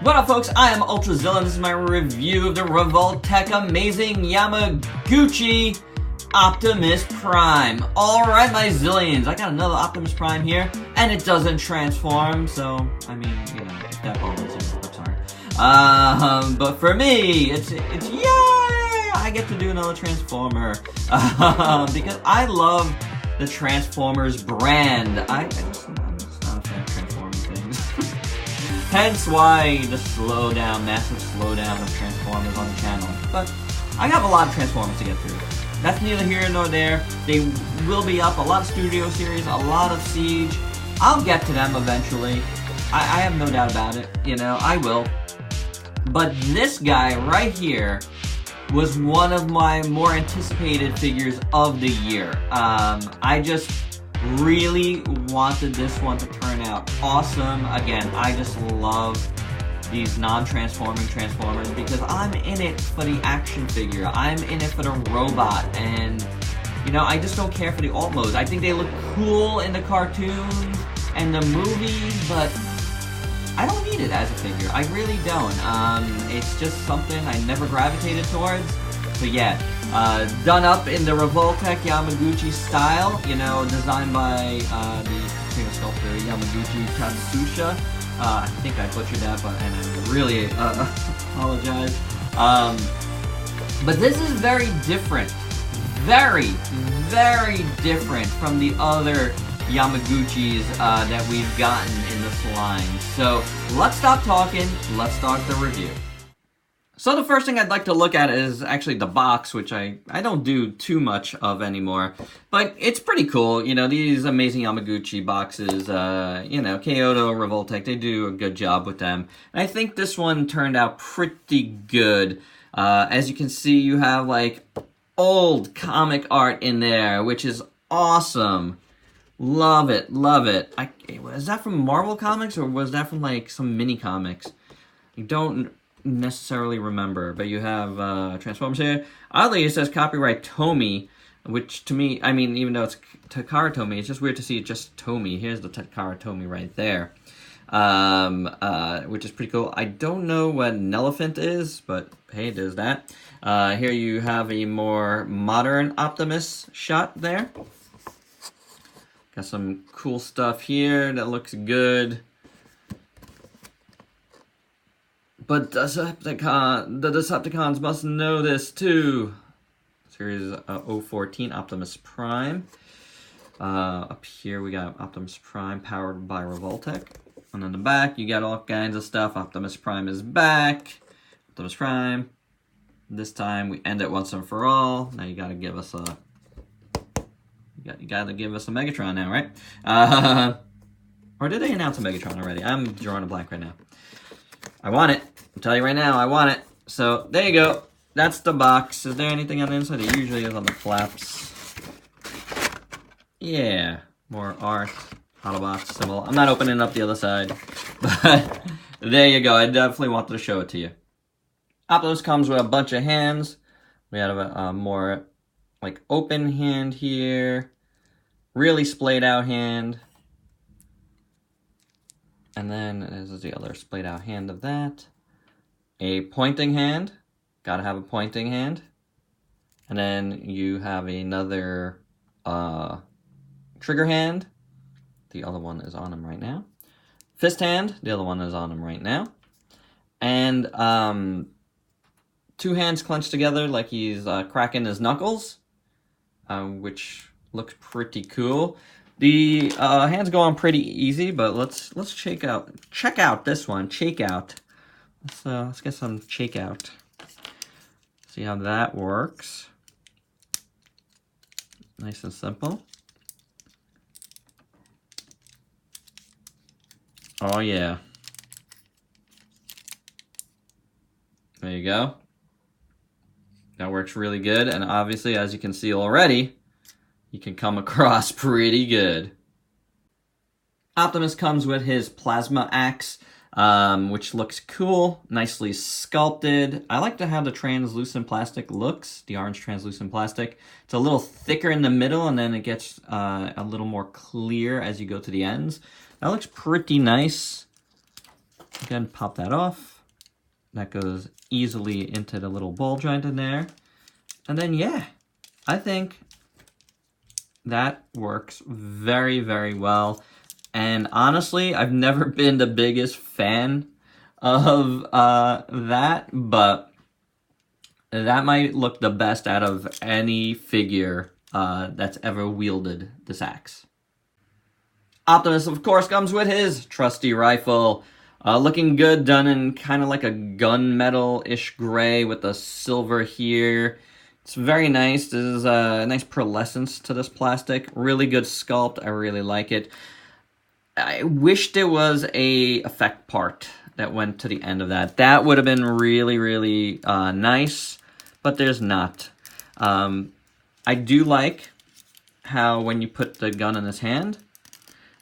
What up, folks? I am Ultrazilla, and this is my review of the Revoltech amazing Yamaguchi Optimus Prime. Alright, my zillions, I got another Optimus Prime here, and it doesn't transform, so, I mean, you know, if that bothers you, I'm sorry. But for me, it's yay! I get to do another Transformer, because I love the Transformers brand. I'm just not a fan of transforming things. Hence why the massive slowdown of Transformers on the channel. But I have a lot of Transformers to get through. That's neither here nor there. They will be up, a lot of Studio Series, a lot of Siege. I'll get to them eventually. I have no doubt about it, you know, I will. But this guy right here was one of my more anticipated figures of the year. I just really wanted this one to turn out awesome. Again, I just love these non-transforming Transformers because I'm in it for the action figure. I'm in it for the robot, and you know, I just don't care for the alt modes. I think they look cool in the cartoons and the movies, but I don't need it as a figure. I really don't. It's just something I never gravitated towards. So yeah, done up in the Revoltech Yamaguchi style, you know, designed by the painter sculptor Yamaguchi Optimus. I think I butchered that, and I really apologize. But this is very different. Very, very different from the other Yamaguchis that we've gotten in this line. So let's stop talking, let's start the review. So the first thing I'd like to look at is actually the box, which I don't do too much of anymore, but it's pretty cool. You know, these amazing Yamaguchi boxes, you know, Kyoto, Revoltech, they do a good job with them. And I think this one turned out pretty good. As you can see, you have like old comic art in there, which is awesome. Love it, love it. Is that from Marvel Comics or was that from like some mini comics? I don't necessarily remember, but you have Transformers here. Oddly, it says copyright Tomy, which to me, I mean, even though it's Takara Tomy, it's just weird to see it just Tomy. Here's the Takara Tomy right there, which is pretty cool. I don't know what an elephant is, but hey, there's that. Here you have a more modern Optimus shot there. Got some cool stuff here that looks good. But the Decepticons must know this too. Series 014 Optimus Prime. Up here we got Optimus Prime powered by Revoltech. And in the back you got all kinds of stuff. Optimus Prime is back. Optimus Prime. This time we end it once and for all. Now you gotta give us a... You gotta give us a Megatron now, right? Or did they announce a Megatron already? I'm drawing a blank right now. I want it. I'll tell you right now, I want it. So, there you go. That's the box. Is there anything on the inside? It usually is on the flaps. Yeah. More art. Autobots symbol. I'm not opening up the other side. But, there you go. I definitely wanted to show it to you. Optimus comes with a bunch of hands. We have a more, like, open hand here. Really splayed out hand. And then this is the other splayed out hand of that. A pointing hand. Gotta have a pointing hand. And then you have another trigger hand. The other one is on him right now. Fist hand. The other one is on him right now. And two hands clenched together like he's cracking his knuckles. Which looks pretty cool. The hands go on pretty easy, but let's check out this one. Let's get some check out. See how that works. Nice and simple. Oh yeah. There you go. That works really good, and obviously, as you can see already, you can come across pretty good. Optimus comes with his plasma axe, which looks cool, nicely sculpted. I like how the translucent plastic looks, the orange translucent plastic. It's a little thicker in the middle, and then it gets a little more clear as you go to the ends. That looks pretty nice. Again, pop that off. That goes easily into the little ball joint in there. And then, yeah, I think that works very, very well. And honestly, I've never been the biggest fan of that, but that might look the best out of any figure that's ever wielded this axe. Optimus, of course, comes with his trusty rifle. Looking good, done in kind of like a gunmetal-ish gray with the silver here. It's very nice. There's a nice pearlescence to this plastic. Really good sculpt. I really like it. I wish there was a effect part that went to the end of that. That would have been really, really nice, but there's not. I do like how when you put the gun in his hand,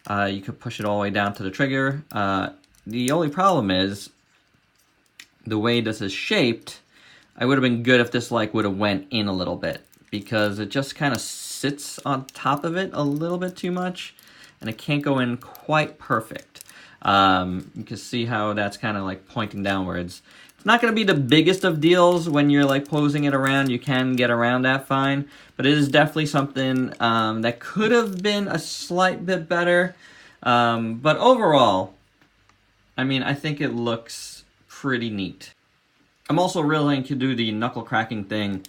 you could push it all the way down to the trigger. The only problem is the way this is shaped. I would have been good if this like would have went in a little bit, because it just kind of sits on top of it a little bit too much, and it can't go in quite perfect. You can see how that's kind of like pointing downwards. It's not going to be the biggest of deals when you're like posing it around. You can get around that fine, but it is definitely something that could have been a slight bit better. But overall, I mean, I think it looks pretty neat. I'm also really to do the knuckle cracking thing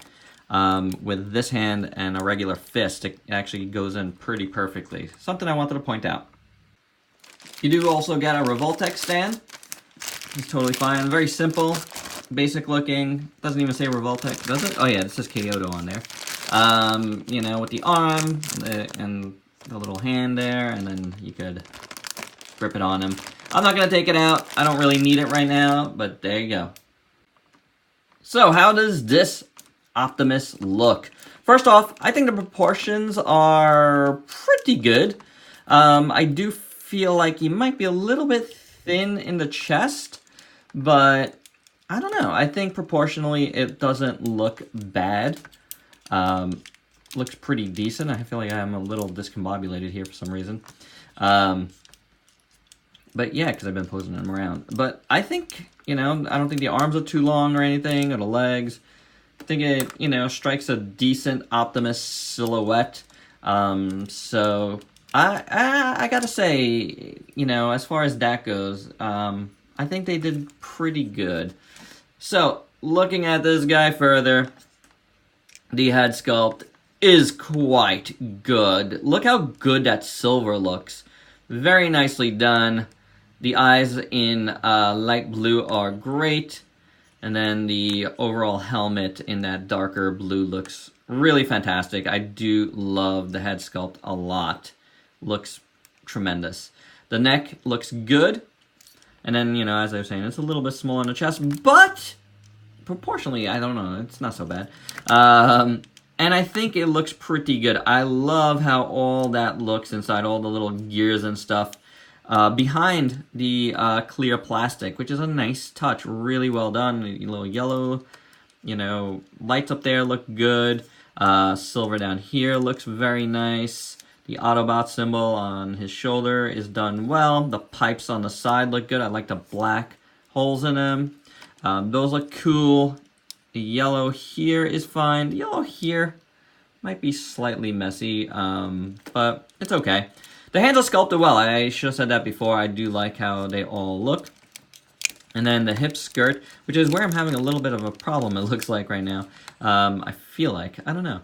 with this hand and a regular fist. It actually goes in pretty perfectly. Something I wanted to point out. You do also get a Revoltech stand. It's totally fine. Very simple, basic looking. Doesn't even say Revoltech, does it? Oh yeah, it says Kyoto on there. You know, with the arm and the little hand there, and then you could grip it on him. I'm not going to take it out. I don't really need it right now, but there you go. So, how does this Optimus look? First off, I think the proportions are pretty good. I do feel like he might be a little bit thin in the chest, but I don't know. I think proportionally it doesn't look bad. Looks pretty decent. I feel like I'm a little discombobulated here for some reason. But yeah, because I've been posing them around. But I think, you know, I don't think the arms are too long or anything, or the legs. I think it, you know, strikes a decent Optimus silhouette. So I gotta say, you know, as far as that goes, I think they did pretty good. So, looking at this guy further, the head sculpt is quite good. Look how good that silver looks. Very nicely done. The eyes in light blue are great. And then the overall helmet in that darker blue looks really fantastic. I do love the head sculpt a lot. Looks tremendous. The neck looks good. And then, you know, as I was saying, it's a little bit small on the chest, but proportionally, I don't know, it's not so bad. And I think it looks pretty good. I love how all that looks inside, all the little gears and stuff behind the clear plastic, which is a nice touch. Really well done. A little yellow, you know, lights up there look good. Silver down here looks very nice. The Autobot symbol on his shoulder is done well. The pipes on the side look good. I like the black holes in them. Those look cool. The yellow here is fine. The yellow here might be slightly messy, but it's okay. The hands are sculpted well. I should have said that before. I do like how they all look. And then the hip skirt, which is where I'm having a little bit of a problem, it looks like right now. I feel like. I don't know.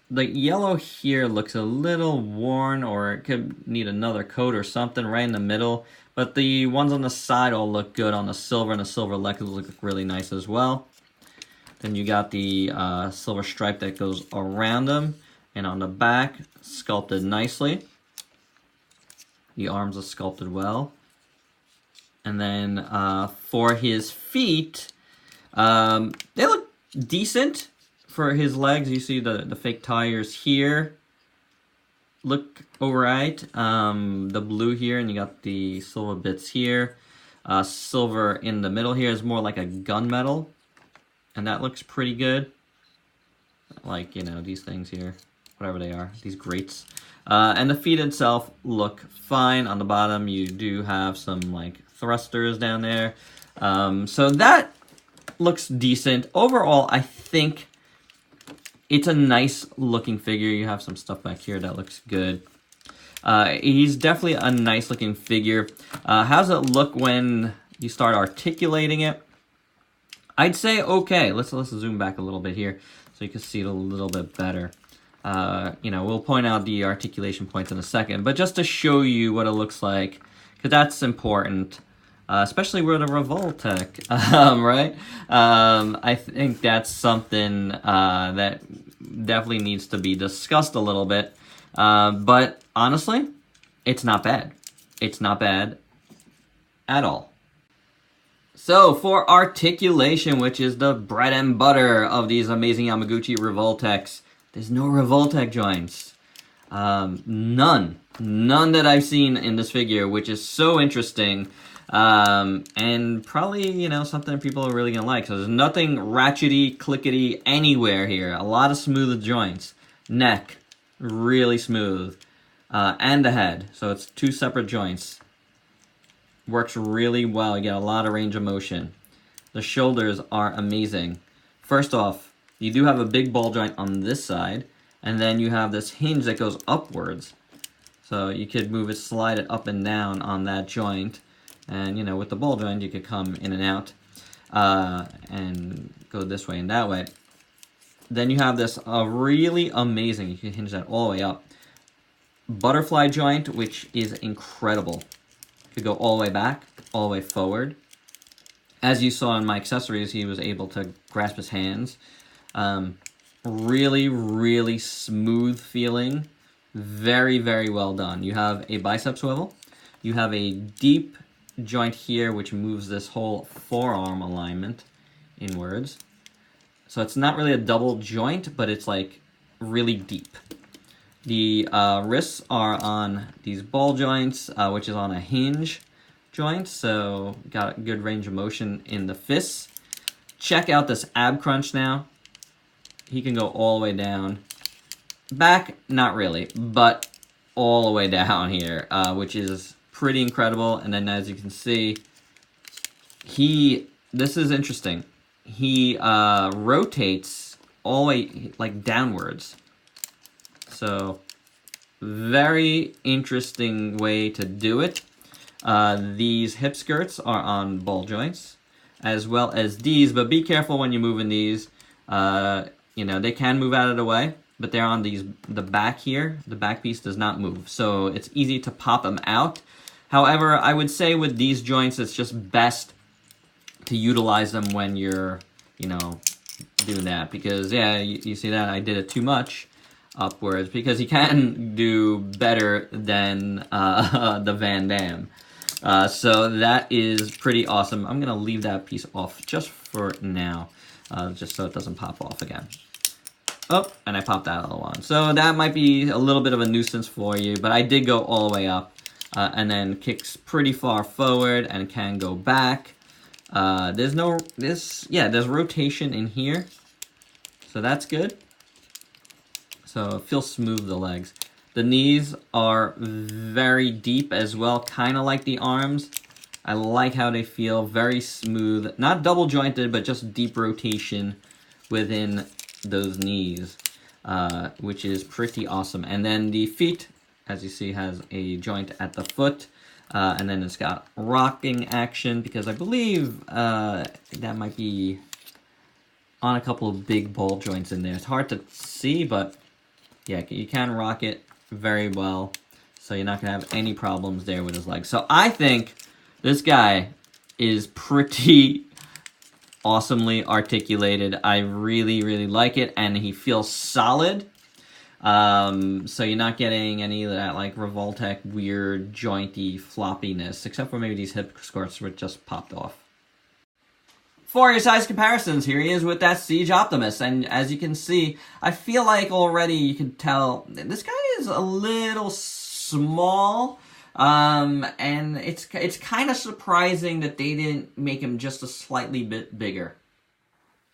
The yellow here looks a little worn, or it could need another coat or something right in the middle. But the ones on the side all look good on the silver, and the silver legs look really nice as well. Then you got the silver stripe that goes around them, and on the back, sculpted nicely. The arms are sculpted well. And then for his feet, they look decent. For his legs, you see the fake tires here look alright. The blue here, and you got the silver bits here. Silver in the middle here is more like a gunmetal, and that looks pretty good. Like, you know, these things here. whatever they are, these grates. And the feet itself look fine. On the bottom, you do have some like thrusters down there. So that looks decent. Overall, I think it's a nice looking figure. You have some stuff back here that looks good. He's definitely a nice looking figure. How does it look when you start articulating it? I'd say okay. Let's zoom back a little bit here so you can see it a little bit better. You know, we'll point out the articulation points in a second, but just to show you what it looks like, because that's important, especially with a Revoltech, right? I think that's something that definitely needs to be discussed a little bit. But honestly, it's not bad. It's not bad at all. So for articulation, which is the bread and butter of these amazing Yamaguchi Revoltechs, there's no Revoltech joints. None that I've seen in this figure, which is so interesting. And probably, you know, something people are really gonna like. So there's nothing ratchety, clickety anywhere here. A lot of smooth joints. Neck, really smooth. And the head, so it's two separate joints. Works really well. You get a lot of range of motion. The shoulders are amazing. First off, you do have a big ball joint on this side, and then you have this hinge that goes upwards. So you could move it, slide it up and down on that joint. And, you know, with the ball joint, you could come in and out and go this way and that way. Then you have this really amazing, you can hinge that all the way up, butterfly joint, which is incredible. Could go all the way back, all the way forward. As you saw in my accessories, he was able to grasp his hands. Really, really smooth feeling. Very, very well done. You have a bicep swivel. You have a deep joint here, which moves this whole forearm alignment inwards. So it's not really a double joint, but it's like really deep. The wrists are on these ball joints, which is on a hinge joint, so got a good range of motion in the fists. Check out this ab crunch now. He can go all the way down. Back, not really, but all the way down here, which is pretty incredible. And then as you can see, this is interesting. He rotates all the way like downwards. So, very interesting way to do it. These hip skirts are on ball joints, as well as these, but be careful when you're moving these. You know, they can move out of the way, but they're on the back here. The back piece does not move, so it's easy to pop them out. However, I would say with these joints, it's just best to utilize them when you're, you know, doing that. Because, yeah, you see that? I did it too much upwards, because he can do better than the Van Damme. So that is pretty awesome. I'm going to leave that piece off just for now, just so it doesn't pop off again. Oh, and I popped that other one. So that might be a little bit of a nuisance for you, but I did go all the way up, and then kicks pretty far forward and can go back. There's rotation in here, so that's good. So it feels smooth, the legs. The knees are very deep as well, kind of like the arms. I like how they feel, very smooth. Not double jointed, but just deep rotation within those knees, which is pretty awesome. And then the feet, as you see, has a joint at the foot. And then it's got rocking action, because I believe that might be on a couple of big ball joints in there. It's hard to see, but yeah, you can rock it very well, so you're not going to have any problems there with his legs. So I think this guy is pretty awesomely articulated. I really, really like it, and he feels solid. So you're not getting any of that like Revoltech weird jointy floppiness, except for maybe these hip skirts which just popped off. For your size comparisons, here he is with that Siege Optimus, and as you can see, I feel like already you can tell this guy is a little small, and it's kind of surprising that they didn't make him just a slightly bit bigger.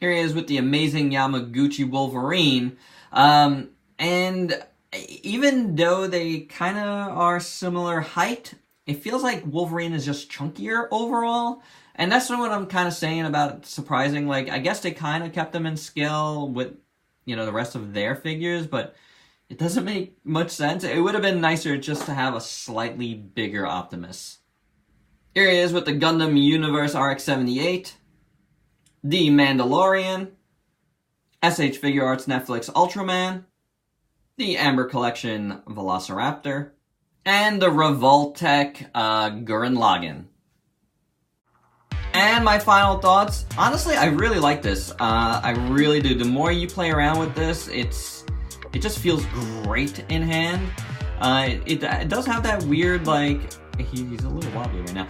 Here he is with the amazing Yamaguchi Wolverine, and And even though they kind of are similar height, it feels like Wolverine is just chunkier overall. And that's what I'm kind of saying about surprising. Like, I guess they kind of kept them in scale with, you know, the rest of their figures, but it doesn't make much sense. It would have been nicer just to have a slightly bigger Optimus. Here he is with the Gundam Universe RX-78, the Mandalorian, SH Figure Arts Netflix Ultraman, the Amber Collection Velociraptor, and the Revoltech Gurren Lagann. And my final thoughts, honestly, I really like this. I really do. The more you play around with this, it just feels great in hand. It does have that weird, like, he's a little wobbly right now.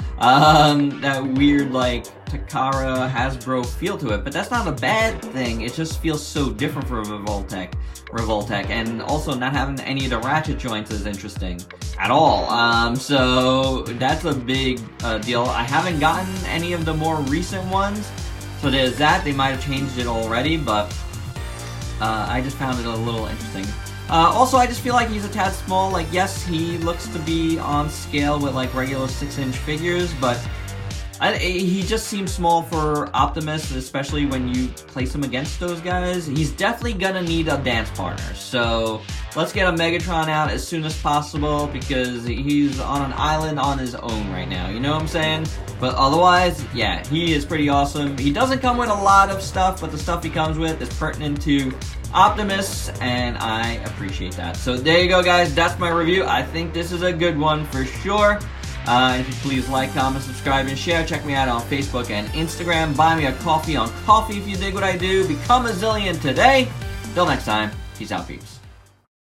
That weird, like, Takara Hasbro feel to it, but that's not a bad thing. It just feels so different for Revoltech, and also not having any of the ratchet joints is interesting at all. So that's a big deal. I haven't gotten any of the more recent ones, so there's that. They might have changed it already, but I just found it a little interesting. Also, I just feel like he's a tad small. Like, yes, he looks to be on scale with, like, regular 6-inch figures, but he just seems small for Optimus, especially when you place him against those guys. He's definitely gonna need a dance partner, so let's get a Megatron out as soon as possible, because he's on an island on his own right now, you know what I'm saying? But otherwise, yeah, he is pretty awesome. He doesn't come with a lot of stuff, but the stuff he comes with is pertinent to Optimus, and I appreciate that. So there you go, guys. That's my review. I think this is a good one for sure. If you please like, comment, subscribe, and share. Check me out on Facebook and Instagram. Buy me a coffee on Coffee if you dig what I do. Become a Zillion today. Till next time, peace out, peeps.